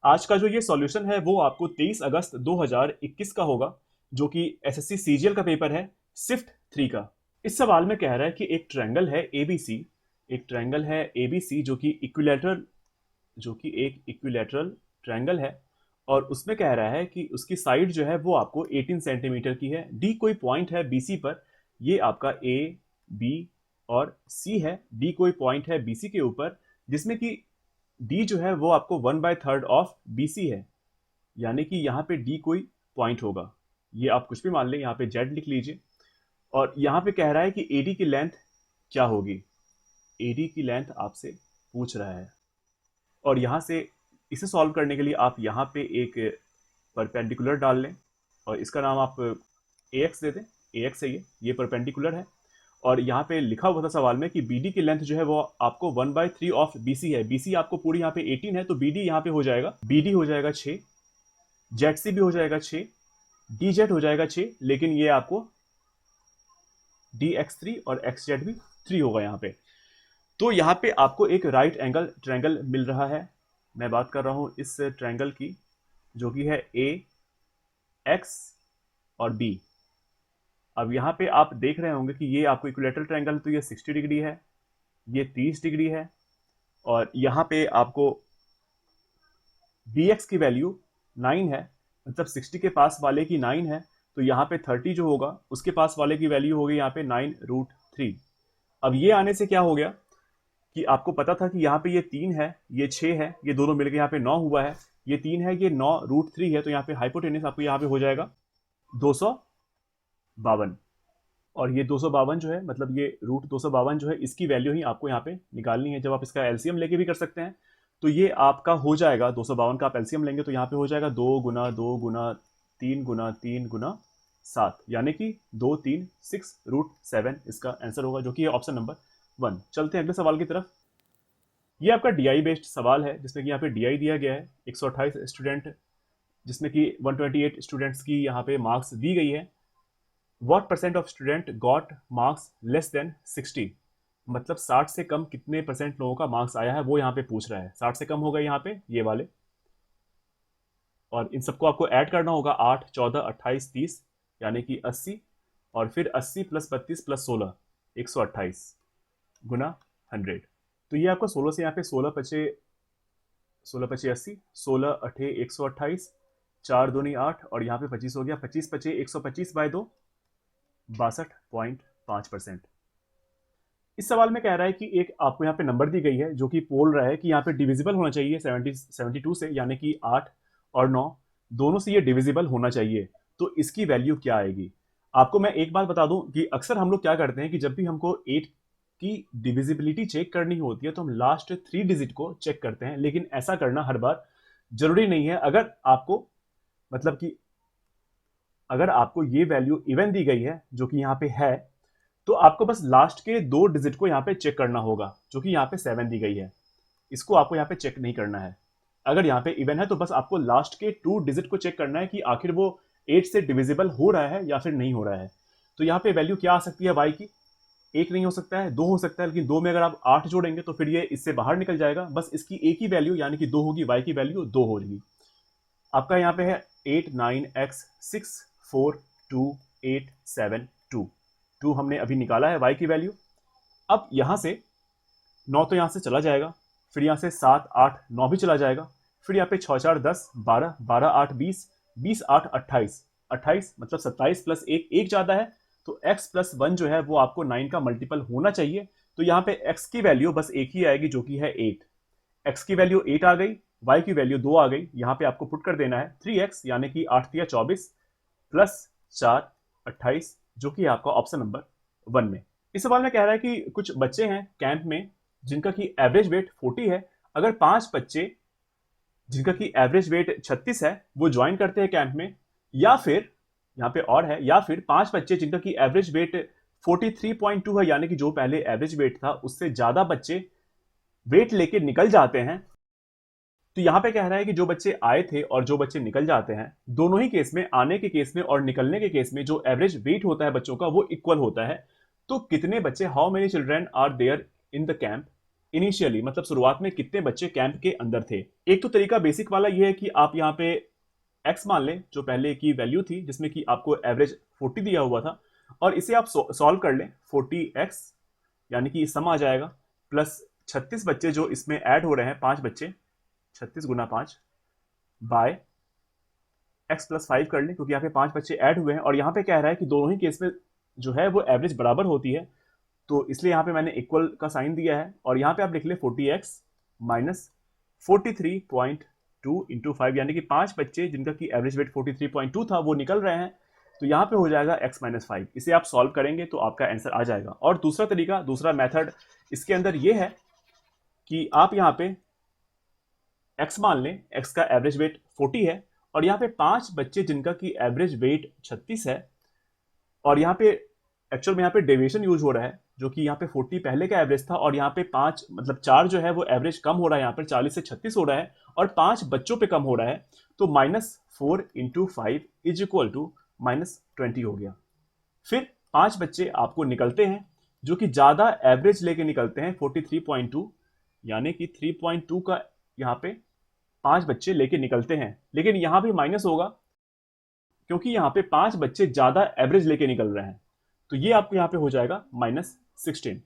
आज का जो ये सॉल्यूशन है वो आपको 23 अगस्त 2021 का होगा, जो कि एसएससी सीजीएल का पेपर है, सिफ्ट 3 का। इस सवाल में कह रहा है कि एक ट्रायंगल है एबीसी, एक ट्रायंगल है एबीसी जो कि एक इक्विलैटरल ट्रायंगल है, और उसमें कह रहा है कि उसकी साइड जो है वो आपको 18 सेंटीमीटर की है। डी कोई पॉइंट है बीसी पर, ये आपका ए, बी और सी है। डी कोई पॉइंट है बीसी के ऊपर, जिसमें कि डी जो है वो आपको 1/3 ऑफ बीसी है, यानी कि यहाँ पे डी कोई पॉइंट होगा। ये आप कुछ भी मान लें, यहाँ पे जेड लिख लीजिए। और यहाँ पे कह रहा है कि एडी की लेंथ क्या होगी, एडी की लेंथ आपसे पूछ रहा है। और यहाँ से इसे सॉल्व करने के लिए आप यहाँ पे एक परपेंडिकुलर डाल लें, और इसका नाम आप ए एक्स दे दें। ए एक्स है, ये परपेंडिकुलर है। और यहाँ पे लिखा हुआ था सवाल में कि बी डी की लेंथ जो है वो आपको 1/3 ऑफ बी सी है। बी सी आपको पूरी यहाँ पे 18 है, तो बी डी यहाँ पे हो जाएगा, बी डी हो जाएगा 6, जेड सी भी हो जाएगा 6, डी जेड हो जाएगा 6, लेकिन ये आपको डी एक्स 3 और एक्स जेड भी 3 होगा यहाँ पे। तो यहाँ पे आपको एक राइट एंगल ट्रायंगल मिल रहा है। मैं बात कर रहा हूँ इस ट्रायंगल की, जो कि है ए एक्स और बी। अब यहाँ पे आप देख रहे होंगे कि ये आपको इक्विलैटरल ट्रायंगल, तो ये 60 डिग्री है, ये 30 डिग्री है, और यहाँ पे आपको बी एक्स की वैल्यू 9 है, मतलब 60 के पास वाले की 9 है, तो यहाँ पे 30 जो होगा उसके पास वाले की वैल्यू होगी यहाँ पे 9√3। अब ये आने से क्या हो गया कि आपको पता था कि यहाँ पे ये 3 है, ये 6 है, ये दोनों मिलकर यहाँ पे 9 हुआ है, ये 3 है, ये 9√3 है, तो यहाँ पे हाइपोटेनस आपको यहाँ पे हो जाएगा 252। और ये 252 जो है, मतलब ये √252 जो है, इसकी वैल्यू ही आपको यहाँ पे निकालनी है। जब आप इसका एलसीएम लेके भी कर सकते हैं, तो ये आपका हो जाएगा 252 का आप एलसीएम लेंगे तो यहाँ पे हो जाएगा 2 गुना 2 गुना 3 गुना 3 गुना 7, यानी कि 236√7 इसका आंसर होगा, जो कि है ऑप्शन नंबर 1। चलते हैं अगले सवाल की तरफ। ये आपका डीआई बेस्ड सवाल है, जिसमें कि यहाँ पे डीआई दिया गया है 128 स्टूडेंट, जिसमें कि 128 स्टूडेंट्स की यहाँ पे मार्क्स दी गई है। What percent of student got marks less than 60, मतलब 60 से कम कितने परसेंट लोगों का मार्क्स आया है वो यहाँ पे पूछ रहा है। 60 से कम होगा यहाँ पे ये वाले, और इन सबको आपको ऐड करना होगा, 8 14 28 30, यानी कि 80, और फिर 80 + 32 + 16 128 गुना 100। तो ये आपको 16 से यहाँ पे 16 पचे 80, 16 अठे 128, 4 दूनी 8, और यहाँ पे 25 हो गया, 25 पचे 125/2, 62.5%। इस सवाल में कह रहा है कि एक आपको यहाँ पे नंबर दी गई है, जो कि बोल रहा है कि यहाँ पे डिविजिबल होना चाहिए 72 से, यानी कि 8 और 9 दोनों से ये डिविजिबल होना चाहिए। तो इसकी वैल्यू क्या आएगी? आपको मैं एक बात बता दूं कि अक्सर हम लोग क्या करते हैं कि जब भी हमको 8 की डिविजिबिलिटी चेक करनी होती है तो हम लास्ट 3 डिजिट को चेक करते हैं, लेकिन ऐसा करना हर बार जरूरी नहीं है। अगर आपको, मतलब कि अगर आपको ये वैल्यू इवन दी गई है, जो कि यहाँ पे है, तो आपको बस लास्ट के 2 डिजिट को यहाँ पे चेक करना होगा, जो कि यहाँ पे 7 दी गई है। इसको आपको यहाँ पे चेक नहीं करना है। अगर यहाँ पे इवन है तो बस आपको लास्ट के 2 डिजिट को चेक करना है कि आखिर वो 8 से डिविजिबल हो रहा है या फिर नहीं हो रहा है। तो यहाँ पे वैल्यू क्या आ सकती है वाई की? 1 नहीं हो सकता है, 2 हो सकता है, लेकिन 2 में अगर आप 8 जोड़ेंगे तो फिर ये इससे बाहर निकल जाएगा। बस इसकी एक ही वैल्यू यानी कि 2 होगी, वाई की वैल्यू 2 होगी। आपका यहाँ पे है 8 9 x 6 4 2 8 7 2, 2 हमने अभी निकाला है y की वैल्यू। अब यहाँ से 9 तो यहाँ से चला जाएगा, फिर यहाँ से 7 8 9 भी चला जाएगा, फिर यहाँ पे 6 4 10 12 12 8 20 20 8 28 28, मतलब 27 + 1 1 ज़्यादा है, तो x + 1 जो है वो आपको 9 का मल्टीपल होना चाहिए। तो यहाँ पे x की वैल्यू बस एक ही आएगी, जो कि है 8। x की वैल्यू 8 आ गई, y की वैल्यू 2 आ गई। यहाँ पे आपको पुट कर देना है 3x, यानी कि 8 × 24 + 4 28, जो कि आपका ऑप्शन नंबर 1 में। इस सवाल में कह रहा है कि कुछ बच्चे हैं कैंप में जिनका की एवरेज वेट 40 है। अगर 5 बच्चे जिनका की एवरेज वेट 36 है वो ज्वाइन करते हैं कैंप में, या फिर यहाँ पे और है, या फिर 5 बच्चे जिनका की एवरेज वेट 43.2 है, यानी कि जो पहले एवरेज वेट था उससे ज्यादा बच्चे वेट लेके निकल जाते हैं। तो यहां पे कह रहा है कि जो बच्चे आए थे और जो बच्चे निकल जाते हैं, दोनों ही केस में, आने के केस में और निकलने के केस में, जो एवरेज वेट होता है बच्चों का वो इक्वल होता है। तो कितने बच्चे, how many children are there in the camp, initially, मतलब शुरुआत में कितने बच्चे कैंप के अंदर थे। एक तो तरीका बेसिक वाला ये है कि आप यहाँ पे x मान लें, जो पहले की वैल्यू थी जिसमें कि आपको एवरेज 40 दिया हुआ था, और इसे आप सॉल्व कर लें 40x, यानी कि सम आ जाएगा प्लस 36 बच्चे जो इसमें ऐड हो रहे हैं, 5 बच्चे, 36 गुना 5 बाय x प्लस 5 कर लें, क्योंकि यहाँ पे 5 बच्चे ऐड हुए हैं और यहाँ पे कह रहा है कि दोनों ही केस में जो है वो एवरेज बराबर होती है, तो इसलिए यहाँ पे मैंने इक्वल का साइन दिया है। और यहाँ पे आप लिख ले 40x माइनस 43.2 इंटू 5, यानी कि 5 बच्चे जिनका की एवरेज वेट 43.2 था वो निकल रहे हैं, तो यहाँ पे हो जाएगा x माइनस 5। इसे आप सॉल्व करेंगे तो आपका आंसर आ जाएगा। और दूसरा तरीका, दूसरा मेथड इसके अंदर ये है कि आप यहाँ पे x मान लें, x का एवरेज वेट 40 है और यहाँ पे 5 बच्चे जिनका की एवरेज वेट 36 है, और यहाँ पे एक्चुअल में यहाँ पे डेविएशन यूज हो रहा है, जो कि यहाँ पे 40 पहले का एवरेज था और यहाँ पे 5 मतलब 4 जो है वो एवरेज कम हो रहा है, यहाँ पर 40 से 36 हो रहा है और 5 बच्चों पे कम हो रहा है, तो -4 इंटू 5 इज इक्वल टू -20 हो गया। फिर 5 बच्चे आपको निकलते हैं जो कि ज्यादा एवरेज लेके निकलते हैं 43.2, यानी कि 3.2 का यहाँ पे 5 बच्चे लेके निकलते हैं, लेकिन यहाँ भी माइनस होगा क्योंकि यहाँ पे 5 बच्चे ज्यादा एवरेज लेके निकल रहे हैं, तो ये आपको यहाँ पे हो जाएगा -16,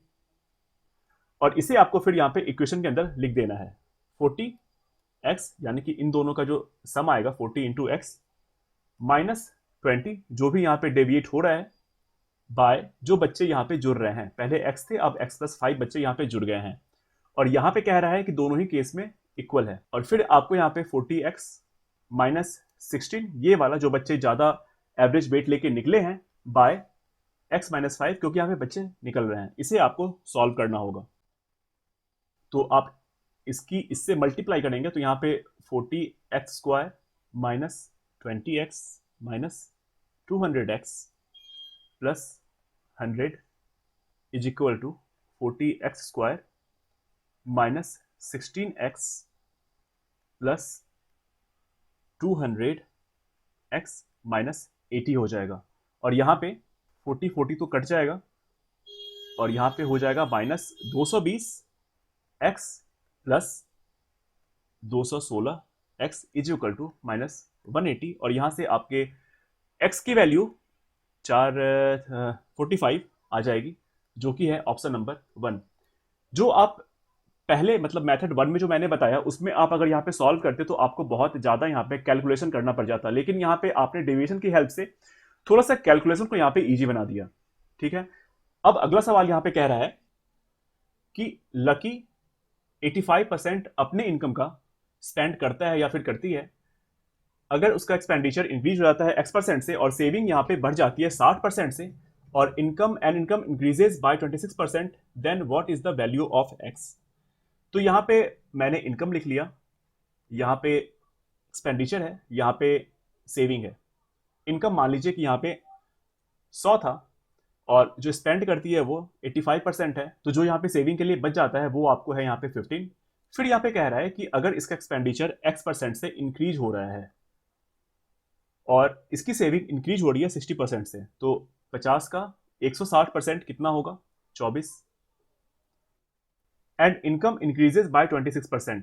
और इसे आपको फिर यहाँ पे इक्वेशन के अंदर लिख देना है 40x, यानी कि इन दोनों का जो सम आएगा 40 इंटू एक्स -20, जो भी यहाँ पे डेविएट हो रहा है, बाय जो बच्चे यहाँ पे जुड़ रहे हैं, पहले x थे अब x प्लस 5 बच्चे यहाँ पे जुड़ गए हैं, और यहाँ पे कह रहा है कि दोनों ही केस में इक्वल है। और फिर आपको यहाँ पे 40x -16, ये वाला जो बच्चे ज्यादा एवरेज वेट लेके निकले हैं, बाय x माइनस 5, क्योंकि यहाँ पे बच्चे निकल रहे हैं, इसे आपको सॉल्व करना होगा। तो आप इससे मल्टीप्लाई करेंगे तो यहाँ पे 40x square minus 20x minus 200x plus 100 is equal to 40x square minus 16x plus 200x minus 80 हो जाएगा, और यहाँ पे 40 तो कट जाएगा और यहाँ पे हो जाएगा -220x plus 216x is equal to -180, और यहाँ से आपके x की वैल्यू 45 आ जाएगी, जो कि है ऑप्शन नंबर 1। जो आप पहले मतलब मेथड 1 में जो मैंने बताया उसमें आप अगर यहाँ पे सॉल्व करते तो आपको बहुत ज़्यादा यहाँ पे कैलकुलेशन करना पड़ जाता, लेकिन यहाँ पे आपने डेविएशन की हेल्प से थोड़ा सा कैलकुलेशन को यहाँ पे इजी बना दिया। ठीक है, अब अगला सवाल यहाँ पे कह रहा है कि लकी 85% अपने इनकम का स्पेंड करता है या फिर करती है, अगर उसका एक्सपेंडिचर इंक्रीज हो जाता है x% से और सेविंग यहाँ पे बढ़ जाती है 60% से, और income increases by 26%, then what is the value of x। तो यहाँ पे मैंने इनकम लिख लिया, यहाँ पे एक्सपेंडिचर है, यहाँ पे सेविंग है। इनकम मान लीजिए कि यहाँ पे 100 था और जो स्पेंड करती है वो 85% है, तो जो यहाँ पे सेविंग के लिए बच जाता है वो आपको है यहाँ पे 15। फिर यहाँ पे कह रहा है कि अगर इसका एक्सपेंडिचर x% से इंक्रीज हो रहा है और इसकी सेविंग इंक्रीज हो रही है 60% से, तो 50 का 160% कितना होगा, 24, एंड इनकम इंक्रीजेस बाय 26%,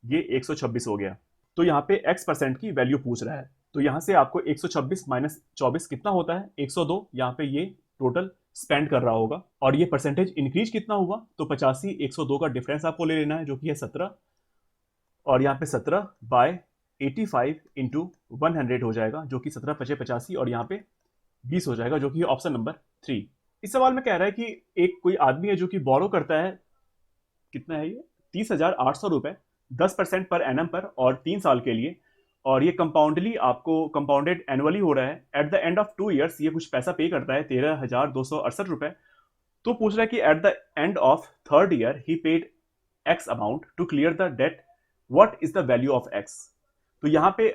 ये 126 हो गया। तो यहाँ पे x% की वैल्यू पूछ रहा है, तो यहाँ से आपको 126 माइनस 24 कितना होता है, 102, यहाँ पे ये टोटल स्पेंड कर रहा होगा, और ये परसेंटेज इंक्रीज कितना हुआ, तो 85 102 का डिफरेंस आपको ले लेना है, जो कि है 17, और यहाँ पे 17 बाय 85 इंटू 100 हो जाएगा, जो कि 17 पचे 85, और यहाँ पे 20 हो जाएगा, जो कि ऑप्शन नंबर 3। इस सवाल में कह रहा है कि एक कोई आदमी है जो कि बोरो करता है, कितना है ये, 30,800 रुपए 10% पर एनम पर और 3 साल के लिए, और ये कंपाउंडली आपको कंपाउंडेड एनुअली हो रहा है। Eight the end of 2 years ये कुछ पैसा पे करता है, 13,268 रुपए। तो पूछ रहा है कि at the end of 3rd year he paid X amount to clear the debt, what is the value of X. तो यहाँ पे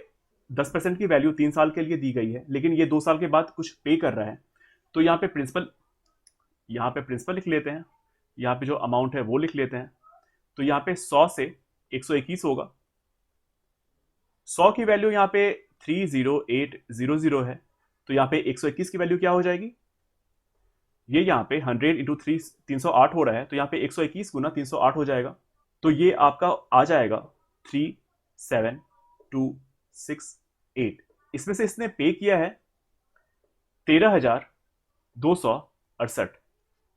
10% की वैल्यू 3 साल के लिए दी गई है, लेकिन ये 2 साल के बाद कुछ पे कर रहा है, तो यहाँ पे प्रिंसिपल लिख लेते हैं, यहाँ पे जो अमाउंट है वो लिख लेते हैं। तो यहाँ पे 100 से 121 होगा, 100 की वैल्यू यहाँ पे 30800 है, तो यहाँ पे 121 की वैल्यू क्या हो जाएगी, ये यहाँ पे 100 इंटू 308 हो रहा है, तो यहाँ पे 121 गुना 308 हो जाएगा। तो ये आपका आ जाएगा 37268। इसमें से इसने पे किया है 13,268।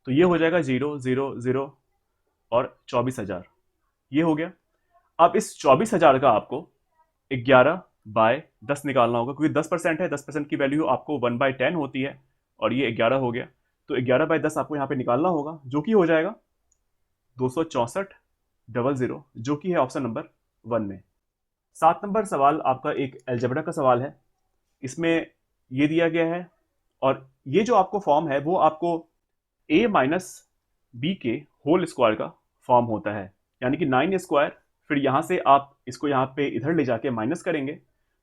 तो ये हो जाएगा 000 और 24,000, ये हो गया। अब इस 24,000 का आपको 11/10 निकालना होगा, क्योंकि 10% है, 10% की वैल्यू आपको 1/10 होती है, और ये 11 हो गया। तो 11/10 आपको यहाँ पे निकालना होगा, जो कि हो जाएगा 264,000, जो कि है ऑप्शन नंबर 1 में। 7 नंबर सवाल आपका एक अलजेब्रा का सवाल है। इसमें ये दिया गया है, और ये जो आपको फॉर्म है वो आपको a माइनस बी के होल स्क्वायर का फॉर्म होता है, यानी कि 9 स्क्वायर। फिर यहाँ से आप इसको यहाँ पे इधर ले जाके माइनस करेंगे,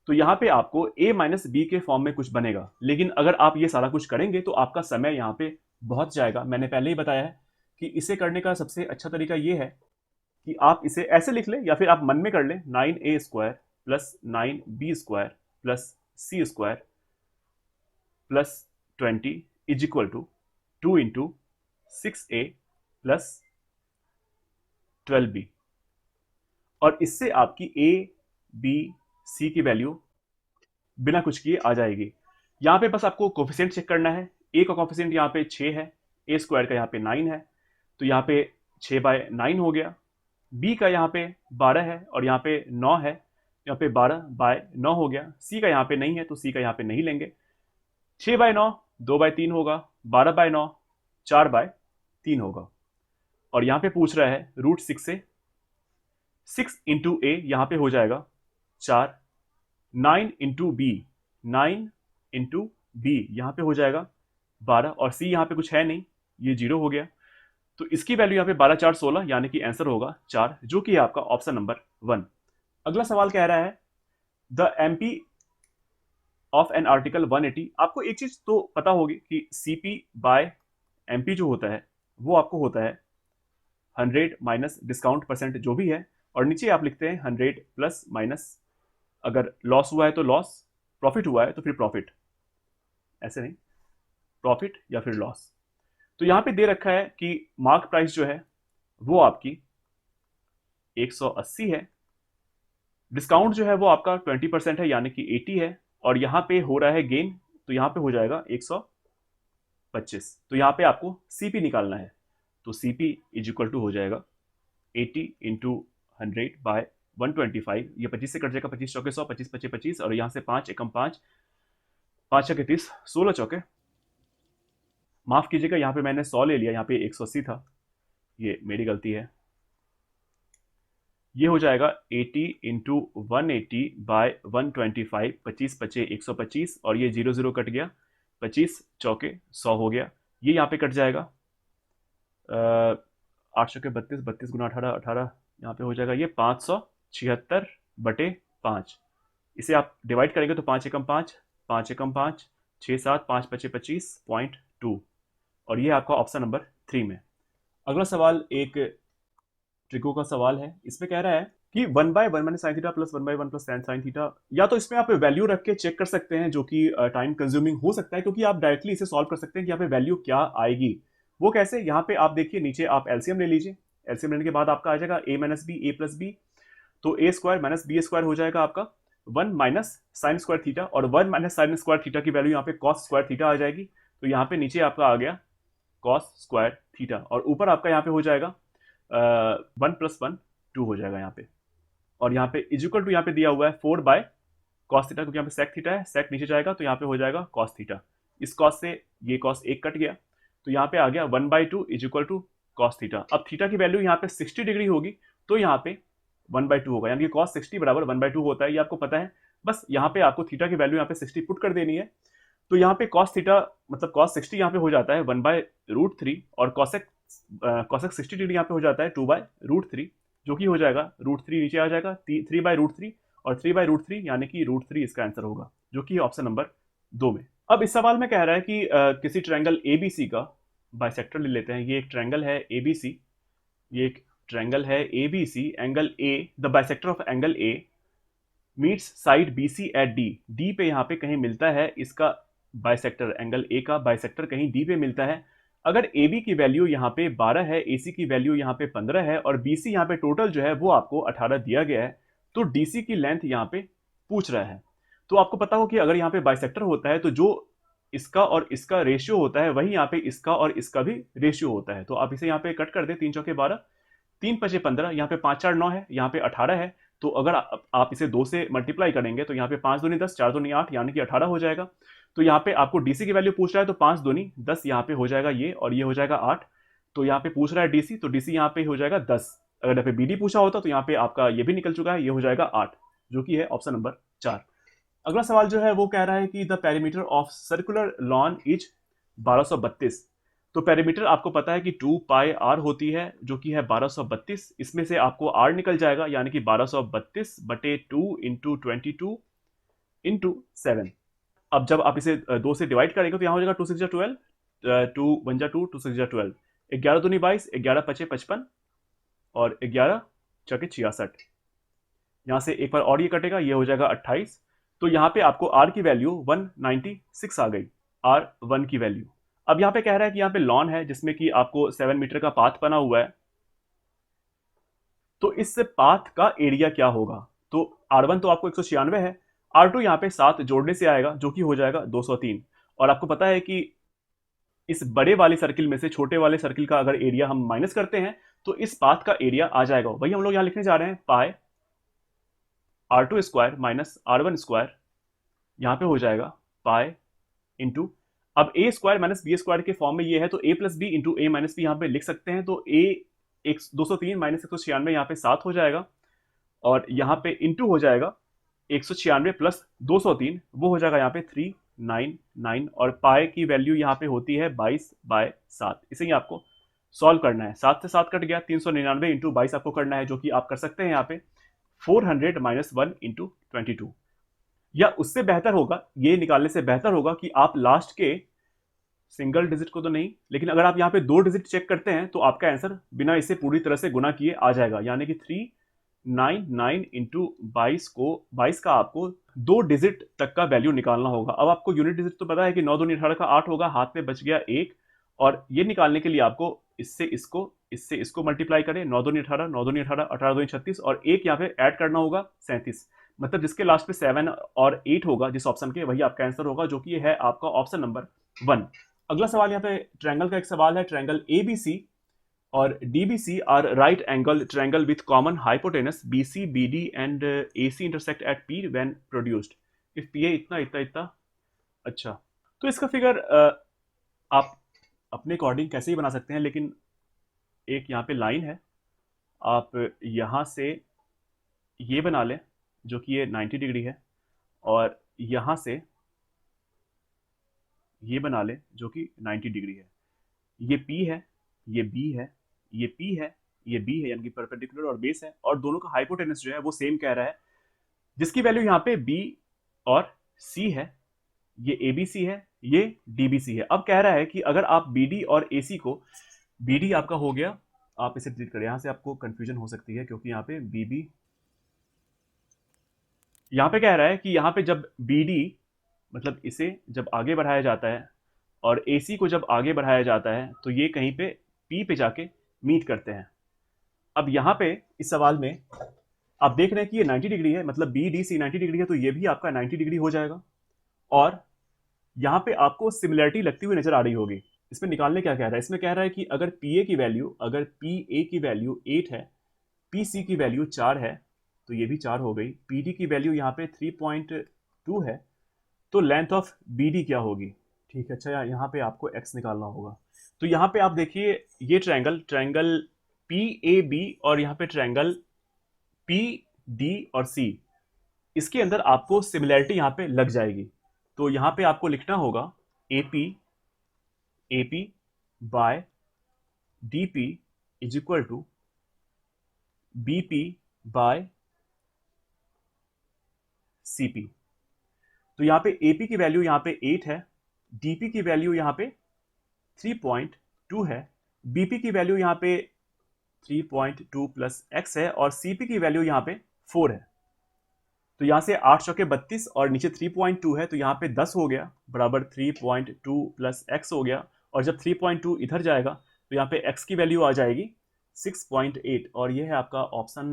तो यहाँ पे आपको a माइनस बी के फॉर्म में कुछ बनेगा। लेकिन अगर आप ये सारा कुछ करेंगे तो आपका समय यहाँ पे बहुत जाएगा। मैंने पहले ही बताया है कि इसे करने का सबसे अच्छा तरीका ये है कि आप इसे ऐसे लिख लें, या फिर आप मन में कर लें 9a² plus 9b² plus c² plus 20 is equal to 2 into 6a plus 12b। और इससे आपकी a b c की वैल्यू बिना कुछ किए आ जाएगी। यहाँ पे बस आपको कोफिशिएंट चेक करना है। a का कोफिशिएंट यहाँ पे 6 है, a² का यहाँ पे 9 है, तो यहाँ पे 6/9 हो गया। b का यहाँ पे 12 है और यहाँ पे 9 है, यहाँ पे 12/9 हो गया। c का यहाँ पे नहीं है, तो c का यहाँ पे नहीं लेंगे। 6/9 2/3 होगा, 12/9 4/3 होगा। और यहाँ पे पूछ रहा है √6 से 6 इंटू ए यहाँ पे हो जाएगा 4, 9 इंटू बी, 9 इंटू बी यहाँ पे हो जाएगा 12, और सी यहाँ पे कुछ है नहीं, ये 0 हो गया। तो इसकी वैल्यू यहाँ पे 12 4 16, यानी कि आंसर होगा 4, जो कि है आपका ऑप्शन नंबर 1। अगला सवाल कह रहा है the MP of an article 180। आपको एक चीज तो पता होगी कि CP/MP जो होता है वो आपको होता है 100 माइनस डिस्काउंट परसेंट जो भी है, और नीचे आप लिखते हैं 100 प्लस माइनस, अगर लॉस हुआ है तो लॉस, प्रॉफिट हुआ है तो फिर प्रॉफिट, ऐसे नहीं, प्रॉफिट या फिर लॉस। तो यहाँ पे दे रखा है कि मार्क प्राइस जो है वो आपकी 180 है, डिस्काउंट जो है वो आपका 20% है, यानी कि 80 है, और यहाँ पे हो रहा है गेन, तो यहाँ पे हो जाएगा 125। तो यहाँ पे आपको CP निकालना है, तो CP इज इक्वल टू हो जाएगा 80 इंटू 100/125। ये 25 से कट जाएगा, 25 चौके 100, 25 पचे 25, और यहाँ से 5 एकम 5, 5 छके 30, 16 चौके, माफ कीजिएगा यहाँ पे मैंने 100 ले लिया, यहाँ पे 180 था, ये मेरी गलती है। ये हो जाएगा 80 इंटू 180/125, 25 पचे 125, और ये 0 0 कट गया, 25 चौके 100 हो गया। ये यहाँ पे कट जाएगा 8 चौके 32, 32 गुना 18, 18 यहाँ पे हो जाएगा ये 576/5। इसे आप डिवाइड करेंगे तो 5 एकम 5, 5 एकम 5, 6 7, 5 पचे 25.2, और ये आपका ऑप्शन नंबर 3 में। अगला सवाल एक ट्रिको का सवाल है। इसमें कह रहा है कि 1/1 minus sine theta plus 1/1 plus tan sine theta, या तो इसमें आप वैल्यू रख के चेक कर सकते हैं, जो कि टाइम कंज्यूमिंग हो सकता है, क्योंकि आप डायरेक्टली इसे सॉल्व कर सकते हैं कि यहाँ पे वैल्यू क्या आएगी। वो कैसे, यहाँ पे आप देखिए नीचे आप एलसीएम ले लीजिए, एलसीएम लेने के बाद आपका आ जाएगा a minus B, a plus B, तो a² माइनस b² हो जाएगा आपका 1 माइनस साइन स्क्वायर थीटा, और 1 माइनस साइन स्क्वायर थीटा की वैल्यू यहाँ पे कॉस स्क्वायर थीटा आ जाएगी। तो यहाँ पे नीचे आपका आ गया कॉस स्क्वायर थीटा, और ऊपर आपका यहाँ पे हो जाएगा 1 + 1 2 हो जाएगा यहाँ पे, और यहाँ पे इज इक्वल टू यहाँ पे दिया हुआ है 4/cos थीटा, क्योंकि यहाँ पे सेक थीटा है, सेक नीचे जाएगा तो यहाँ पे हो जाएगा कॉस थीटा। इस कॉस से ये कॉस एक कट गया, तो यहाँ पे आ गया 1/2 is equal to cos theta. अब थीटा की वैल्यू यहाँ पे 60 डिग्री होगी, तो यहाँ पे 1/2 होगा, यानी कि कॉस 60 बराबर 1/2 होता है, ये आपको पता है। बस यहाँ पे आपको थीटा की वैल्यू यहाँ पे 60 पुट कर देनी है, तो यहाँ पे कॉस थीटा मतलब कॉस 60 यहाँ पे हो जाता है 1/√3, और कॉसेक 60 डिग्री यहाँ पे हो जाता है 2/√3, जो कि हो जाएगा √3 नीचे आ जाएगा 3/√3, और 3/√3 यानी कि √3 इसका आंसर होगा, जो कि ऑप्शन नंबर 2 में। अब इस सवाल में कह रहा है कि किसी ट्रायंगल ABC का बाइसेक्टर ले लेते हैं। ये एक ट्रायंगल है ABC, ये एक ट्रायंगल है ABC, angle A, the bisector of angle A meets side BC at D पे यहाँ पे कहीं मिलता है इसका बाइसेक्टर, एंगल A का बाइसेक्टर कहीं D पे मिलता है, अगर ए बी की वैल्यू यहाँ पे 12 है, ए सी की वैल्यू यहाँ पे 15 है और बी सी यहाँ पे टोटल जो है वो आपको 18 दिया गया है, तो डी सी की लेंथ यहाँ पे पूछ रहा है। तो आपको पता हो कि अगर यहाँ पे बाइसेक्टर होता है तो जो इसका और इसका रेशियो होता है वही यहाँ पे इसका और इसका भी रेशियो होता है। तो आप इसे यहाँ पे कट कर दे, 3 चौके 12, 3 पचे 15, यहाँ पे 5 4 9 है, यहाँ पे 18 है। तो अगर आप इसे 2 से मल्टीप्लाई करेंगे तो यहाँ पे 5 दूनी 10, 4 दूनी 8, यानी कि 18 हो जाएगा। तो यहाँ पे आपको डीसी की वैल्यू पूछ रहा है, तो 5 दूनी 10 यहाँ पे हो जाएगा ये, और ये हो जाएगा 8। तो यहाँ पे पूछ रहा है डीसी, तो डीसी यहाँ पे हो जाएगा 10। अगर यहाँ पे बीडी पूछा होता तो यहाँ पे आपका ये भी निकल चुका है, ये हो जाएगा 8, जो कि है ऑप्शन नंबर 4। अगला सवाल जो है वो कह रहा है कि the perimeter of circular lawn is 1232। तो पेरीमीटर आपको पता है कि 2 पाई आर होती है, जो कि है 1232। इसमें से आपको आर निकल जाएगा, यानी कि 1232 बटे 2 इंटू 22 इंटू 7। अब जब आप इसे 2 से डिवाइड करेंगे तो यहाँ हो जाएगा 2 6 जा 12, 2 1 जा 2, 2 6 जा 12, 11 दूनी 22, 11 पचे 55 और 11 चौके 66। यहाँ से एक बार और ये कटेगा, ये हो जाएगा 28। तो यहाँ पे आपको आर की वैल्यू 196 आ गई, आर 1 की वैल्यू। अब यहाँ पे कह रहा है कि यहाँ पे लॉन है जिसमें कि आपको 7 मीटर का पाथ बना हुआ है, तो इस पाथ का एरिया क्या होगा। तो R1 तो आपको 196 है, R2 यहाँ पे 7 जोड़ने से आएगा, जो कि हो जाएगा 203। और आपको पता है कि इस बड़े वाले सर्किल में से छोटे वाले सर्किल का अगर एरिया हम माइनस करते हैं तो इस पाथ का एरिया आ जाएगा, वही हम लोग यहाँ लिखने जा रहे हैं, पाई R2 square minus R1 square, यहाँ पे हो जाएगा पाई इंटू, अब ए स्क्वायर माइनस बी स्क्वायर के फॉर्म में ये है, तो ए प्लस बी इंटू ए माइनस बी यहाँ पे लिख सकते हैं। तो ए 203 माइनस 196 यहाँ पे 7 हो जाएगा, और यहाँ पे इंटू हो जाएगा 196 प्लस 203, वो हो जाएगा यहाँ पे 399, और पाई की वैल्यू यहाँ पे होती है 22/7। इसे ही आपको सॉल्व करना है। 7 से 7 कट गया, 399 इंटू 22 आपको करना है, जो कि आप कर सकते हैं यहाँ पे 400 माइनस 1 इंटू 22। या उससे बेहतर होगा, ये निकालने से बेहतर होगा कि आप लास्ट के सिंगल डिजिट को तो नहीं, लेकिन अगर आप यहाँ पे 2 डिजिट चेक करते हैं तो आपका आंसर बिना इसे पूरी तरह से गुना किए आ जाएगा, यानी कि 399 इंटू 22 को 22 का आपको 2 डिजिट तक का वैल्यू निकालना होगा। अब आपको यूनिट डिजिट तो पता है कि 9 दूनी 18 का 8 होगा, हाथ में बच गया 1, और ये निकालने के लिए आपको इससे इसको मल्टीप्लाई करें, 9 दूनी 18, 9 दूनी 18, 18 दूनी 36, और एक यहाँ पे ऐड करना होगा 37। मतलब जिसके लास्ट पे 7 और 8 होगा जिस ऑप्शन के, वही आपका आंसर होगा, जो कि है आपका ऑप्शन नंबर 1। अगला सवाल यहाँ पे ट्रायंगल का एक सवाल है। ट्रायंगल ABC और DBC are right angle triangle with common hypotenuse BC BD and AC intersect at P when produced if PA इतना इतना इतना। अच्छा, तो इसका फिगर आप अपने अकॉर्डिंग कैसे ही बना सकते हैं, लेकिन एक यहाँ पे लाइन है, आप यहाँ से ये बना लें जो कि ये 90 डिग्री है, और यहाँ से ये बना लें जो कि 90 डिग्री है। ये P है, ये B है, ये P है, ये B है, यानी कि परपेंडिकुलर और बेस है, और दोनों का हाइपोटेनस जो है वो सेम कह रहा है, जिसकी वैल्यू यहाँ पे B और C है। ये ABC है, ये DBC है। अब कह रहा है कि अगर आप BD और AC को, BD आपका हो गया, आप इसे डिलीट करें, यहाँ से आपको कंफ्यूजन हो सकती है क्योंकि यहाँ पे BB, यहाँ पे कह रहा है कि यहाँ पे जब BD मतलब इसे जब आगे बढ़ाया जाता है और AC को जब आगे बढ़ाया जाता है तो ये कहीं पे P पे जाके मीट करते हैं। अब यहाँ पे इस सवाल में आप देख रहे हैं कि ये 90 डिग्री है, मतलब BDC 90 डिग्री है, तो ये भी आपका 90 डिग्री हो जाएगा। और यहाँ पे आपको सिमिलरिटी लगती हुई नजर आ रही होगी। इसमें निकालने क्या कह रहा है, इसमें कह रहा है कि अगर PA की वैल्यू, अगर PA की वैल्यू 8 है, PC की वैल्यू 4 है, तो ये भी 4 हो गई, PD की वैल्यू यहाँ पे 3.2 है, तो लेंथ ऑफ BD क्या होगी। ठीक है, अच्छा यहाँ पे आपको x निकालना होगा। तो यहाँ पे आप देखिए ये ट्रायंगल PAB और यहाँ पे ट्रायंगल PD और C, इसके अंदर आपको सिमिलरिटी यहाँ पे लग जाएगी। तो यहाँ पे आपको लिखना होगा AP by DP is equal to BP by CP। तो यहाँ पे AP की वैल्यू यहाँ पे 8 है, DP की वैल्यू यहाँ पे 3.2 है, BP की वैल्यू यहाँ पे 3.2 प्लस x है, और CP की वैल्यू यहाँ पे 4 है। तो यहाँ से 8 चौके 32 और नीचे 3.2 है, तो यहाँ पे 10 हो गया, बराबर 3.2 प्लस x हो गया, और जब 3.2 इधर जाएगा तो यहाँ पे x की वैल्यू आ जाएगी 6.8, और ये है आपका ऑप्शन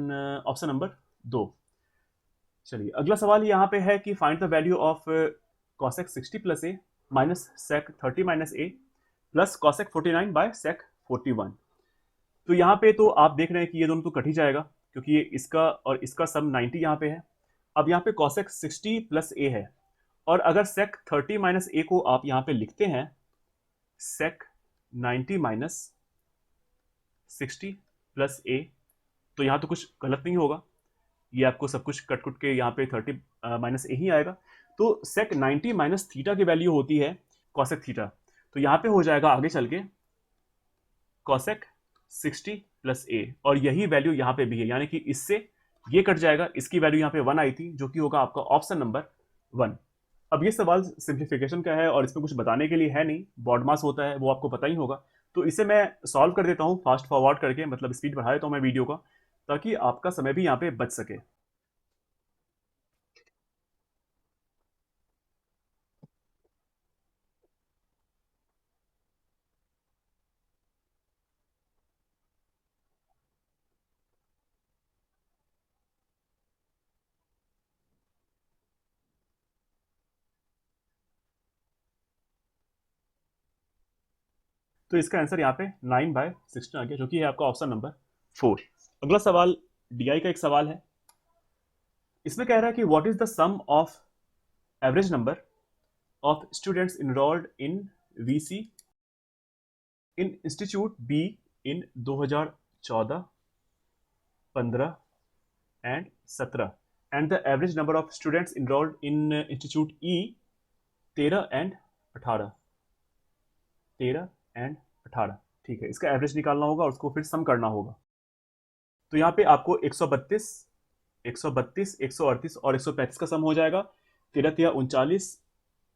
नंबर 2। चलिए अगला सवाल यहाँ पे है कि find the value of cosec 60 plus A minus sec 30 minus A plus cosec 49 by sec 41। तो यहाँ पे तो आप देख रहे हैं कि ये दोनों तो कट ही जाएगा, क्योंकि ये इसका और इसका सम 90 यहाँ पे है। अब यहाँ पे cosec 60 प्लस ए है, और अगर sec 30 माइनस ए को आप यहाँ पे लिखते हैं sec 90 माइनस 60 प्लस ए, तो यहाँ तो कुछ गलत नहीं होगा, ये आपको सब कुछ कट कुट के यहाँ पे 30 माइनस ए ही आएगा। तो sec 90 माइनस थीटा की वैल्यू होती है cosec थीटा, तो यहाँ पे हो जाएगा आगे चल के cosec 60 प्लस ए, और यही वैल्यू यहाँ पे भी है, यानी कि इससे ये कट जाएगा, इसकी वैल्यू यहाँ पे 1 आई थी, जो कि होगा आपका ऑप्शन नंबर 1। अब ये सवाल सिंप्लीफिकेशन का है और इसमें कुछ बताने के लिए है नहीं, बॉड मास होता है वो आपको पता ही होगा, तो इसे मैं सॉल्व कर देता हूँ फास्ट फॉरवर्ड करके, मतलब स्पीड बढ़ा देता हूँ मैं वीडियो का, ताकि आपका समय भी यहाँ पे बच सके। तो इसका आंसर यहाँ पे 9/16 आ गया, जो कि है आपका ऑप्शन नंबर 4। अगला सवाल डीआई का एक सवाल है, इसमें कह रहा है कि what is the sum of average number of students enrolled in VC in institute B in 2014, 15 and 17, and the average number of students enrolled in institute E 13 and 18। 13 and 18, ठीक है, इसका एवरेज निकालना होगा और उसको फिर सम करना होगा। तो यहाँ पे आपको 132, 132, 138 और 135 का सम हो जाएगा। 13 तिया 39,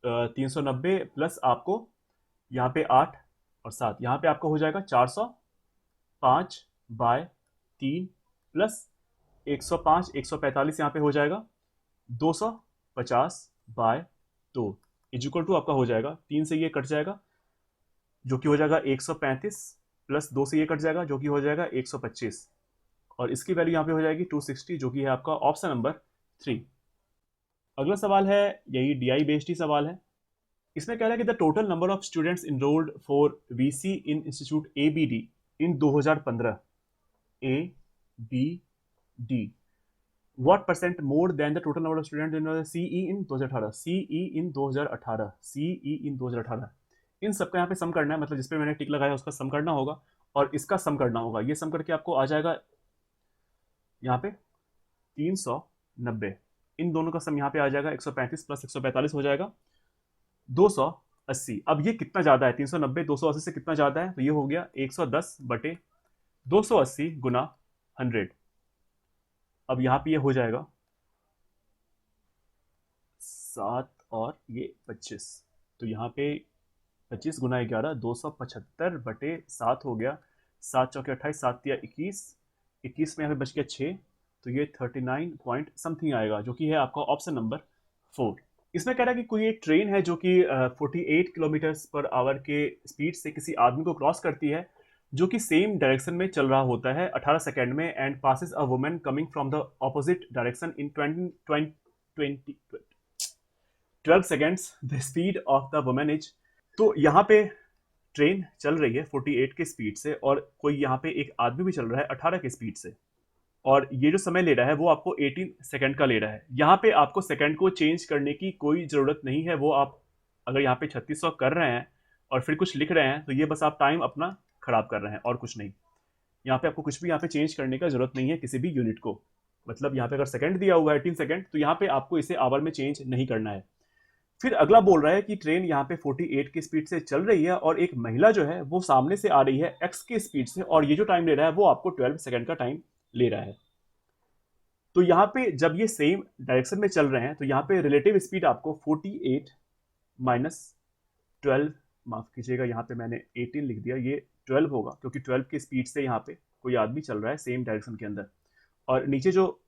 390 प्लस आपको यहाँ पे 8 और 7, यहाँ पे आपको हो जाएगा 405/3 प्लस 105, 145 यहाँ पे हो जाएगा 250/2 इक्वल टू आपका हो जाएगा 3 से ये कट जाएगा, जो कि हो जाएगा 135 प्लस 2 से ये कट जाएगा, जो कि हो जाएगा 125, और इसकी वैल्यू यहाँ पे हो जाएगी 260, जो कि है आपका ऑप्शन नंबर 3। अगला सवाल है, यही डीआई बेस्ड ही सवाल है। इसमें कह रहा है कि the total number of students enrolled for VC in institute A B D in 2015, A B D, what percent more than the total number of student in CE in 2018, CE in 2018, CE in 2018, इन सबका यहाँ पे सम करना है, मतलब जिस पे मैंने टिक लगाया उसका सम करना होगा और इसका सम करना होगा। ये सम करके आपको आ जाएगा यहाँ पे 390, इन दोनों का सम यहाँ पे आ जाएगा 135 प्लस 145 हो जाएगा 280। अब ये कितना ज्यादा है, 390 280 से कितना ज्यादा है, तो ये हो गया 110/280 गुना 100। अब यहाँ पे ये हो जाएगा 7 और ये 25, तो यहाँ पे 25 गुना 11 275/7 हो गया, 7 चौके 28, 7 तिया 21, 21 में यहाँ पे बच गया 6, तो ये 39 पॉइंट समथिंग आएगा, जो कि है आपका ऑप्शन नंबर 4। इसमें कह रहा है कि कोई एक ट्रेन है जो कि 48 किलोमीटर्स पर आवर के स्पीड से किसी आदमी को क्रॉस करती है, जो कि सेम डायरेक्शन में चल रहा होता है 18 सेकेंड में, and passes a woman coming from the opposite direction in 12 seconds, the speed of the woman is. तो यहाँ पे ट्रेन चल रही है 48 के स्पीड से, और कोई यहाँ पे एक आदमी भी चल रहा है 18 के स्पीड से, और ये जो समय ले रहा है वो आपको 18 सेकंड का ले रहा है। यहाँ पे आपको सेकंड को चेंज करने की कोई ज़रूरत नहीं है, वो आप अगर यहाँ पे 3600 कर रहे हैं और फिर कुछ लिख रहे हैं, तो ये बस आप टाइम अपना खराब कर रहे हैं और कुछ नहीं। यहाँ पे आपको कुछ भी यहाँ पे चेंज करने का जरूरत नहीं है किसी भी यूनिट को, मतलब यहाँ पे अगर सेकंड दिया हुआ है 18 सेकंड, तो यहाँ पे आपको इसे आवर में चेंज नहीं करना है। फिर अगला बोल रहा है कि ट्रेन यहाँ पे 48 की स्पीड से चल रही है और एक महिला जो है वो सामने से आ रही है x की स्पीड से, और ये जो टाइम ले रहा है वो आपको 12 सेकंड का टाइम ले रहा है। तो यहाँ पे जब ये सेम डायरेक्शन में चल रहे हैं, तो यहाँ पे रिलेटिव स्पीड आपको 48 माइनस 12, माफ कीजिएगा यहाँ पे मैंने 18 लिख दिया, ये 12 होगा, क्योंकि 12 की स्पीड से यहाँ पे कोई आदमी चल रहा है सेम डायरेक्शन के अंदर, और नीचे जो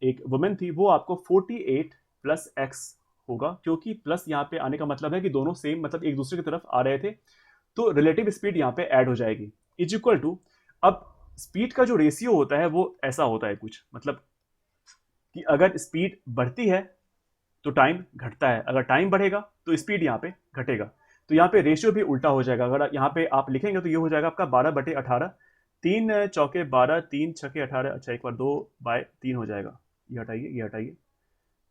एक वुमेन थी वो आपको 48 प्लस एक्स होगा, क्योंकि प्लस यहाँ पे आने का मतलब है कि दोनों सेम, मतलब एक दूसरे की तरफ आ रहे थे, तो रिलेटिव स्पीड यहाँ पे ऐड हो जाएगी इज इक्वल टू, अब स्पीड का जो रेशियो होता है वो ऐसा होता है कुछ, मतलब कि अगर स्पीड बढ़ती है तो टाइम घटता है, अगर टाइम बढ़ेगा तो स्पीड यहाँ पे घटेगा। तो यहाँ पे रेशियो भी उल्टा हो जाएगा, अगर यहाँ पे आप लिखेंगे तो ये हो जाएगा आपका 12/18, 3 चौके 12, 3 छके 18, अच्छा एक बार 2/3 हो जाएगा, ये हटाइए ये हटाइए,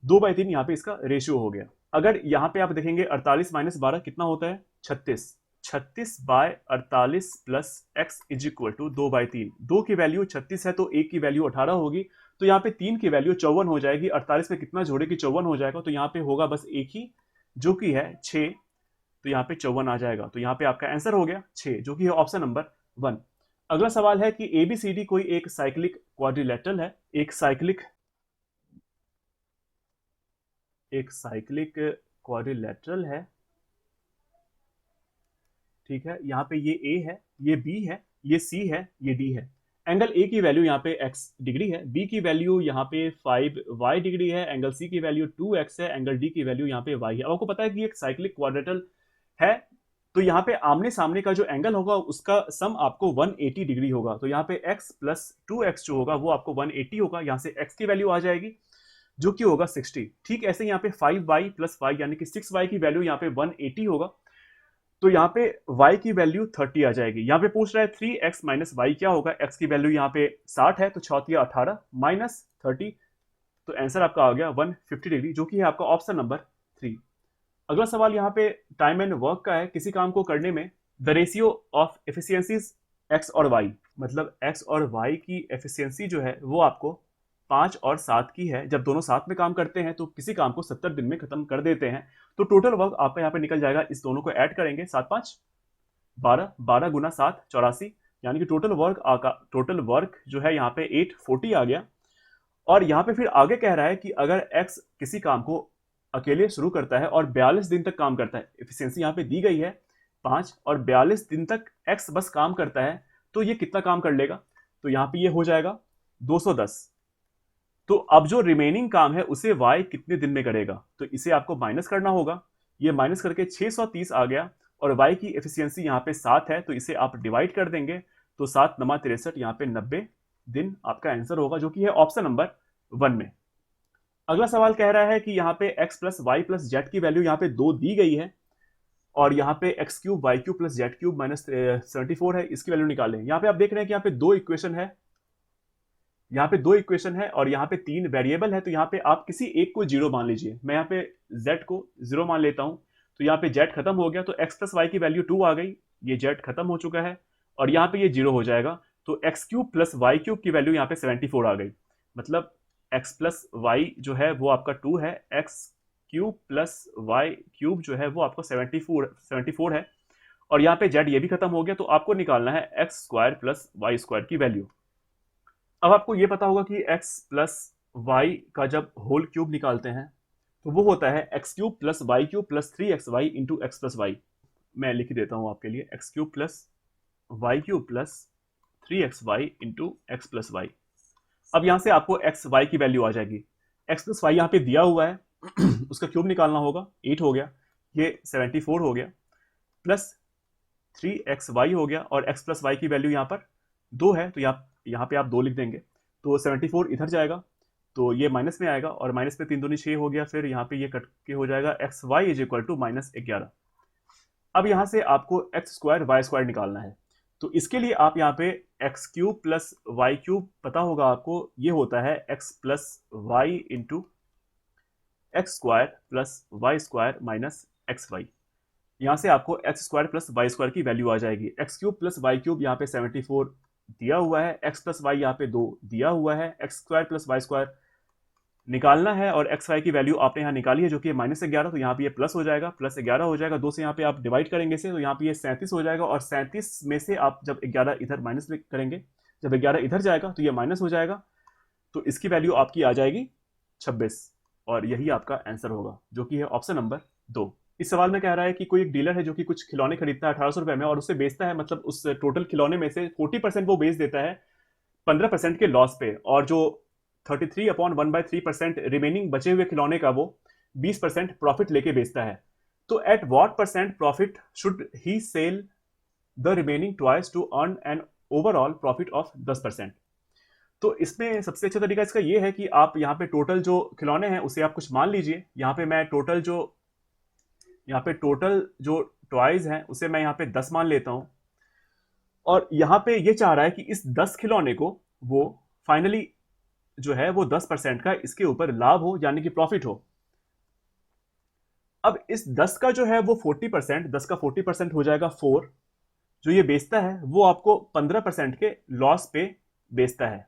2/3 यहाँ पे इसका रेशियो हो गया। अगर यहाँ पे आप देखेंगे 48 - 12 कितना होता है, 36, 36/48 plus X is equal to 2/3, 2 की वैल्यू 36 है तो 1 की वैल्यू 18 होगी, तो यहाँ पे 3 की वैल्यू 54 हो जाएगी, 48 में कितना जोड़े कि 54 हो जाएगा, तो यहाँ पे होगा बस एक ही जो कि है 6, तो यहाँ पे 54 आ जाएगा, तो यहाँ पे आपका आंसर हो गया 6 जो कि है ऑप्शन नंबर 1। अगला सवाल है कि एबीसीडी कोई एक साइक्लिक क्वाड्रिलेटरल है, एक साइक्लिक क्वाड्रिलेटरल है, ठीक है, यहाँ पे ये ए है, ये बी है, ये सी है, ये डी है। एंगल ए की वैल्यू यहाँ पे x डिग्री है, बी की वैल्यू यहाँ पे 5y डिग्री है, एंगल सी की वैल्यू 2x है, एंगल डी की वैल्यू यहाँ पे y है। आपको पता है कि एक साइक्लिक क्वाड्रेटल है, तो यहाँ पे आमने सामने का जो एंगल होगा उसका सम आपको 180 डिग्री होगा, तो यहाँ पे x प्लस 2x जो होगा वो आपको 180 होगा, यहाँ से x की वैल्यू आ जाएगी जो कि होगा 60। ठीक ऐसे यहाँ पे 5y प्लस y यानी कि 6y की वैल्यू यहाँ पे 180 होगा, तो यहाँ पे y की वैल्यू 30 आ जाएगी। यहाँ पे पूछ रहा है 3x माइनस वाई क्या होगा, x की वैल्यू यहाँ पे 60 है तो 6×18 माइनस 30, तो आंसर आपका आ गया 150 डिग्री जो कि है आपका ऑप्शन नंबर 3। अगला सवाल यहाँ पे टाइम एंड वर्क का है, किसी काम को करने में the ratio of efficiencies x और y, मतलब x और y की एफिशिएंसी जो है वो आपको 5 और 7 की है, जब दोनों साथ में काम करते हैं तो किसी काम को 70 दिन में खत्म कर देते हैं, तो टोटल वर्क आपका यहाँ पे निकल जाएगा, इस दोनों को ऐड करेंगे 7×5 12, 12 गुना 7 84, यानी कि टोटल वर्क जो है यहाँ पे 840 आ गया। और यहाँ पे फिर आगे कह रहा है कि अगर x किसी काम को अकेले शुरू करता है और 42 दिन तक काम करता है, एफिशिएंसी यहाँ पे दी गई है 5 और 42 दिन तक x बस काम करता है, तो ये कितना काम कर लेगा, तो यहाँ पे ये हो जाएगा 210। तो अब जो रिमेनिंग काम है उसे y कितने दिन में करेगा, तो इसे आपको माइनस करना होगा, ये माइनस करके 630 आ गया, और y की एफिशिएंसी यहाँ पे 7 है तो इसे आप डिवाइड कर देंगे, तो 7×9 = 63, यहाँ पे 90 दिन आपका आंसर होगा जो कि है ऑप्शन नंबर 1 में। अगला सवाल कह रहा है कि यहाँ पे x plus Y plus Z की वैल्यू यहाँ पे 2 दी गई है, और यहाँ पे x cube Y cube plus Z cube minus 74 है, इसकी वैल्यू निकालें। यहाँ पे आप देख रहे हैं कि यहाँ पे दो इक्वेशन है, यहाँ पे दो इक्वेशन है और यहाँ पे 3 वेरिएबल है, तो यहाँ पे आप किसी एक को 0 मान लीजिए। मैं यहाँ पे z को 0 मान लेता हूँ, तो यहाँ पे z खत्म हो गया, तो x प्लस वाई की वैल्यू 2 आ गई, ये z खत्म हो चुका है, और यहाँ पे ये 0 हो जाएगा, तो x cube plus Y cube की वैल्यू यहाँ पे 74 आ गई, मतलब x प्लस वाई जो है वो आपका 2 है, x cube plus Y cube जो है वो आपको 74 है, और यहाँ पे z ये भी खत्म हो गया, तो आपको निकालना है x square plus Y square की वैल्यू। अब आपको ये पता होगा कि x प्लस वाई का जब होल क्यूब निकालते हैं तो वो होता है x cube plus Y cube plus 3xy into X plus Y. मैं लिख देता हूँ आपके लिए, x cube plus Y cube plus 3xy into X plus Y. अब यहाँ से आपको x y की वैल्यू आ जाएगी, x प्लस वाई यहाँ पे दिया हुआ है उसका क्यूब निकालना होगा, 8 हो गया, ये 74 हो गया, प्लस 3xy हो गया, और x प्लस वाई की वैल्यू यहाँ पर 2 है, तो यहाँ पे आप 2 लिख देंगे, तो 74 इधर जाएगा, तो ये माइनस में आएगा, और माइनस में 3 दूनी 6 हो गया, फिर यहाँ पे ये कट के हो जाएगा xy इज इक्वल टू -11। अब यहाँ से आपको x स्क्वायर वाई स्क्वायर निकालना है, तो इसके लिए आप यहाँ पे x cube plus Y cube पता होगा आपको, ये होता है x plus y into x square plus Y square minus x y. यहाँ से आपको x square plus Y square की वैल्यू आ जाएगी, x cube plus Y cube यहाँ पे 74 दिया हुआ है, एक्स प्लस वाई यहाँ पे 2 दिया हुआ है, x square plus Y square निकालना है, और एक्स वाई की वैल्यू आपने यहाँ निकाली है जो कि -11, तो यहाँ पे ये प्लस हो जाएगा, +11 हो जाएगा, 2 से यहाँ पे आप डिवाइड करेंगे से, तो यहाँ पे ये 37 हो जाएगा, और 37 में से आप जब 11 इधर माइनस करेंगे, जब 11 इधर जाएगा तो ये माइनस हो जाएगा, तो इसकी वैल्यू आपकी आ जाएगी 26, और यही आपका आंसर होगा जो कि है ऑप्शन नंबर 2। इस सवाल में कह रहा है कि कोई एक डीलर है जो कि कुछ खिलौने खरीदता है 1800 रुपए में, और उससे बेचता है, मतलब उस टोटल खिलौने में से 40% वो बेच देता है 15% के लॉस पे, और जो 33/1/3% रिमेनिंग बचे हुए खिलौने का वो 20% प्रॉफिट लेके बेचता है, तो at what % profit should he sell the remaining twice to earn an overall profit of 10%। तो इसमें सबसे अच्छा तरीका इसका ये है कि आप यहाँ पे टोटल जो खिलौने हैं उसे आप कुछ मान लीजिए। यहाँ पे मैं टोटल जो टॉयज हैं उसे मैं यहाँ पे 10 मान लेता हूँ, और यहाँ पे ये चाह रहा है कि इस 10 खिलौने को वो फाइनली जो है वो 10% का इसके ऊपर लाभ हो, यानी कि प्रॉफिट हो। अब इस 10 का जो है वो 40%, 10 का 40% हो जाएगा 4। जो ये बेचता है वो आपको 15% के लॉस पे बेचता है।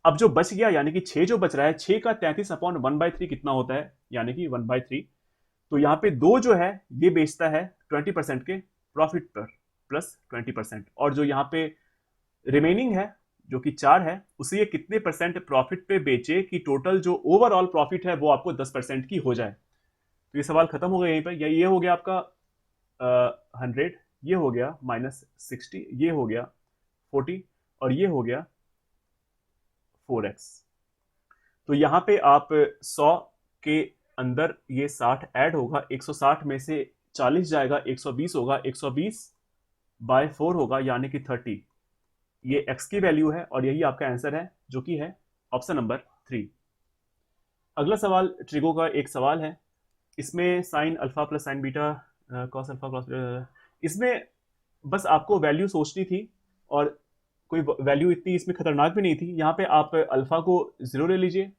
अब जो बच गया यानी कि 6 जो बच रहा है, 6 का 33/1/3 कितना होता है, यानी कि 1/3। तो यहाँ पे 2 जो है ये बेचता है 20% के प्रॉफिट पर प्लस 20%, और जो यहाँ पे रिमेनिंग है जो कि 4 है उसे ये कितने परसेंट प्रॉफिट पे बेचे कि टोटल जो ओवरऑल प्रॉफिट है वो आपको 10% की हो जाए। तो ये सवाल खत्म हो गया यहीं पर। ये हो गया आपका 100, ये हो गया -60, ये हो गया 40, और ये हो गया 4x। तो यहाँ पे आप 100 के अंदर ये 60 ऐड होगा, 160 में से 40 जाएगा, 120 होगा, 120/4 होगा यानी कि 30। ये x की वैल्यू है और यही आपका आंसर है जो कि है ऑप्शन नंबर 3। अगला सवाल ट्रिगो का एक सवाल है। इसमें sine alpha plus sign beta cos alpha cos, इसमें बस आपको वैल्यू सोचनी थी और कोई वैल्यू इतनी इसमें खतरनाक भी नहीं थी। यहाँ पे आप अल्फा को 0 ले लीजिए,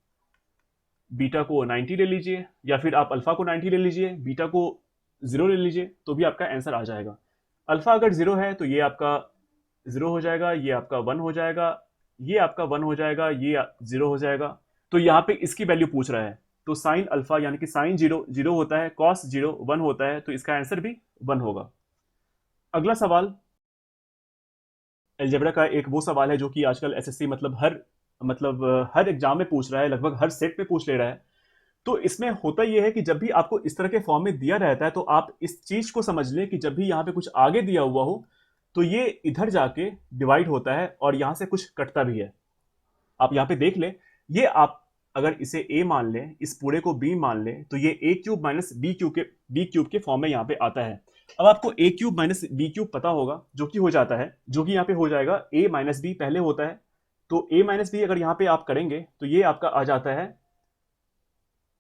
बीटा को 90 ले लीजिए, या फिर आप अल्फा को 90 ले लीजिए, बीटा को 0 ले लीजिए, तो भी आपका आंसर आ जाएगा। अल्फा अगर 0 है तो ये आपका 0 हो जाएगा, ये आपका 1 हो जाएगा, ये आपका 1 हो जाएगा, ये 0 हो जाएगा। तो यहाँ पे इसकी वैल्यू पूछ रहा है, तो साइन अल्फा यानी कि साइन 0 0 होता है, कॉस 0 1 होता है, तो इसका आंसर भी 1 होगा। अगला सवाल अलजेब्रा का एक वो सवाल है जो कि आजकल एसएससी हर एग्जाम में पूछ रहा है, लगभग हर सेट में पूछ ले रहा है। तो इसमें होता यह है कि जब भी आपको इस तरह के फॉर्म में दिया रहता है तो आप इस चीज को समझ लें कि जब भी यहाँ पे कुछ आगे दिया हुआ हो तो ये इधर जाके डिवाइड होता है और यहाँ से कुछ कटता भी है। आप यहाँ पे देख लें, ये आप अगर इसे a मान लें, इस पूरे को b मान लें, तो ये a³ माइनस b क्यूब के फॉर्म में यहाँ पे आता है। अब आपको a³ माइनस b³ पता होगा, जो कि हो जाता है, जो कि यहाँ पे हो जाएगा a माइनस b पहले होता है, तो a माइनस b अगर यहाँ पे आप करेंगे तो ये आपका आ जाता है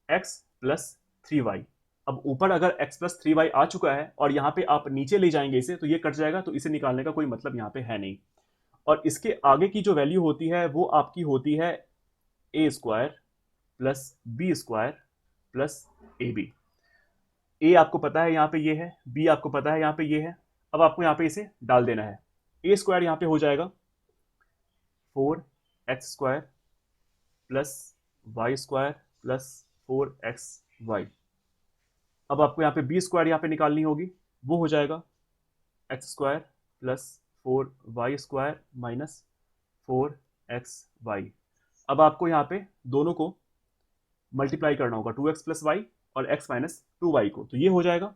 x प्लस 3y। अब ऊपर अगर x प्लस 3y आ चुका है और यहाँ पे आप नीचे ले जाएंगे इसे तो ये कट जाएगा, तो इसे निकालने का कोई मतलब यहाँ पे है नहीं। और इसके आगे की जो वैल्यू होती है वो आपकी होती है a² plus b² plus ab। a आपको पता है यहाँ पे ये है, b आपको पता है यहाँ पे ये है। अब आपको यहाँ पे इसे डाल देना है। a² यहाँ पे हो जाएगा 4x² plus y² plus 4xy। अब आपको यहाँ पे b² यहाँ पे निकालनी होगी, वो हो जाएगा x² plus 4y² minus 4xy। अब आपको यहाँ पे दोनों को मल्टीप्लाई करना होगा, 2x प्लस वाई और x माइनस 2y को, तो ये हो जाएगा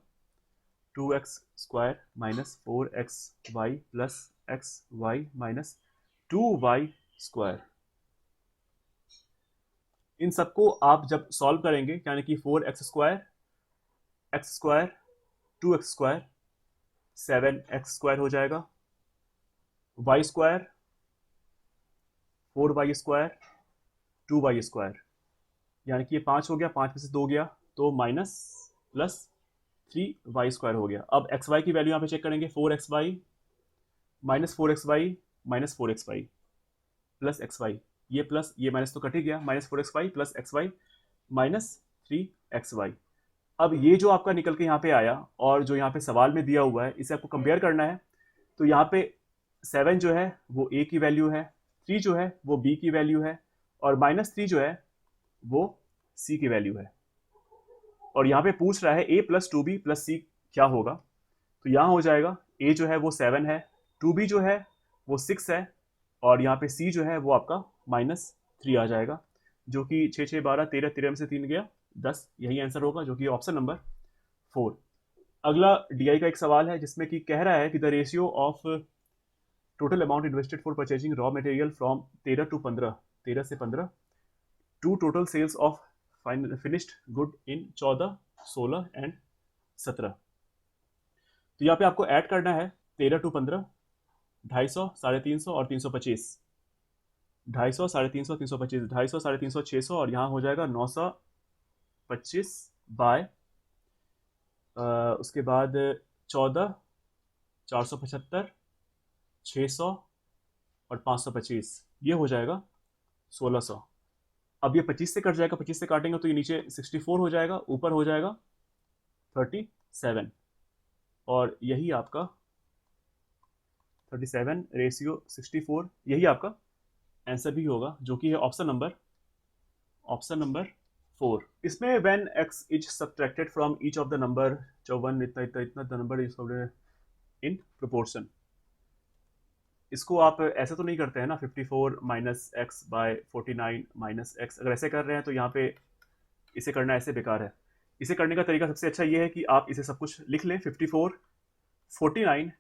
2x² minus 4xy plus xy minus 2y²। इन सबको आप जब सॉल्व करेंगे यानी कि 4x² x² 2x² 7x² हो जाएगा, y² 4y² 2y², यानी कि ये 5 हो गया, 5 में से 2 गया तो माइनस प्लस 3y² हो गया। अब xy की वैल्यू यहाँ पे चेक करेंगे, 4xy minus 4xy minus 4xy plus xy, ये प्लस ये माइनस तो कट ही गया, minus 4xy plus xy minus 3xy। अब ये जो आपका निकल के यहाँ पे आया और जो यहाँ पे सवाल में दिया हुआ है इसे आपको कंपेयर करना है। तो यहाँ पे 7 जो है वो a की वैल्यू है, 3 जो है वो b की वैल्यू है, और माइनस 3 जो है वो c की वैल्यू है। और यहाँ पे पूछ रहा है a plus 2b plus c क्या होगा, तो यहाँ हो जाएगा a जो है वो 7 है, 2b जो है वो 6 है, और यहाँ पे c जो है वो आपका -3 आ जाएगा, जो कि 6 6 12 13, 13 में से 3 गया 10, यही आंसर होगा जो कि ऑप्शन नंबर 4। अगला DI का एक सवाल है जिसमें कि कह रहा है कि the ratio of total amount invested for purchasing raw material from 13 से 15 to total sales of finished good in 14, 16 and 17। तो यहाँ पे आपको ऐड करना है 13 टू 15, 250, 350 और 325, 250, 350, 325, 250, 350, 600 और यहाँ हो जाएगा 925 बाय उसके बाद 14, 475, 600 और 525, ये हो जाएगा 1600। अब ये 25 से कट जाएगा, 25 से काटेंगे तो ये नीचे 64 हो जाएगा, ऊपर हो जाएगा 37 और यही आपका 37 रेशियो 64, यही आपका आंसर भी होगा, जो कि है ऑप्शन नंबर 4। इसमें when x is subtracted from each of the number, 54 इतना इतना इतना the number is in proportion, इसको आप ऐसे तो नहीं करते हैं ना, 54 minus x by 49 minus x, अगर ऐसे कर रहे हैं तो यहाँ पे इसे करना ऐसे बेकार है। इसे करने का तरीका सबसे अच्छा ये है कि आप इसे सब कुछ लिख लें, 54, 49,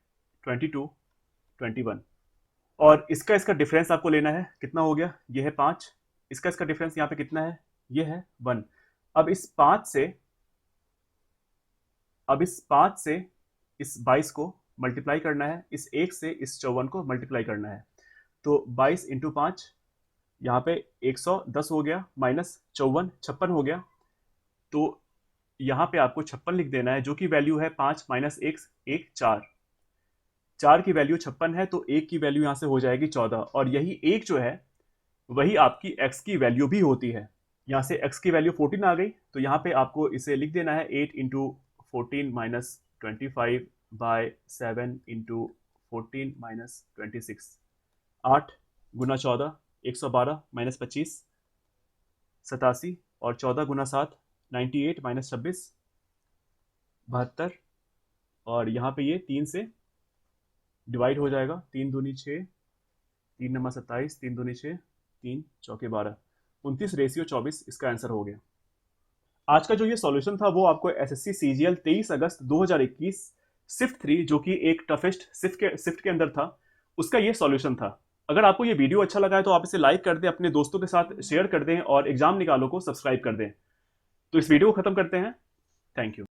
22, 21 और इसका डिफरेंस आपको लेना है, कितना हो गया, ये है 5, इसका डिफरेंस यहाँ पे कितना है, ये है 1। अब इस 5 से इस 22 को मल्टीप्लाई करना है, इस 1 से इस 54 को मल्टीप्लाई करना है, तो 22 इंटू 5 यहाँ पे 110 हो गया, माइनस 54 56 हो गया, तो यहाँ पे आपको 56 लिख देना है, जो कि वैल्यू है 5 माइनस 1 4 की वैल्यू 56 है, तो 1 की वैल्यू यहाँ से हो जाएगी 14 और यही 1 जो है वही आपकी x की वैल्यू भी होती है। यहाँ से x की वैल्यू 14 आ गई, तो यहाँ पे आपको इसे लिख देना है 8 into 14 minus 25 by 7 into 14 minus 26, 8 गुना 14 112 माइनस 25 87 और 14 गुना 7 98 माइनस 26 72 और यहाँ पे ये 3 से डिवाइड हो जाएगा, 3 दूनी 6, 3 नंबर 27, 3 दूनी 6, 3 चौके 12, 29 रेशियो 24 इसका आंसर हो गया। आज का जो ये सॉल्यूशन था वो आपको एसएससी सीजीएल 23 अगस्त 2021 शिफ्ट 3, जो कि एक टफेस्ट शिफ्ट के अंदर था, उसका ये सॉल्यूशन था। अगर आपको ये वीडियो अच्छा लगा है तो आप इसे लाइक कर दें, अपने दोस्तों के साथ शेयर कर दें और एग्जाम निकालो को सब्सक्राइब कर दें। तो इस वीडियो को खत्म करते हैं। Thank you.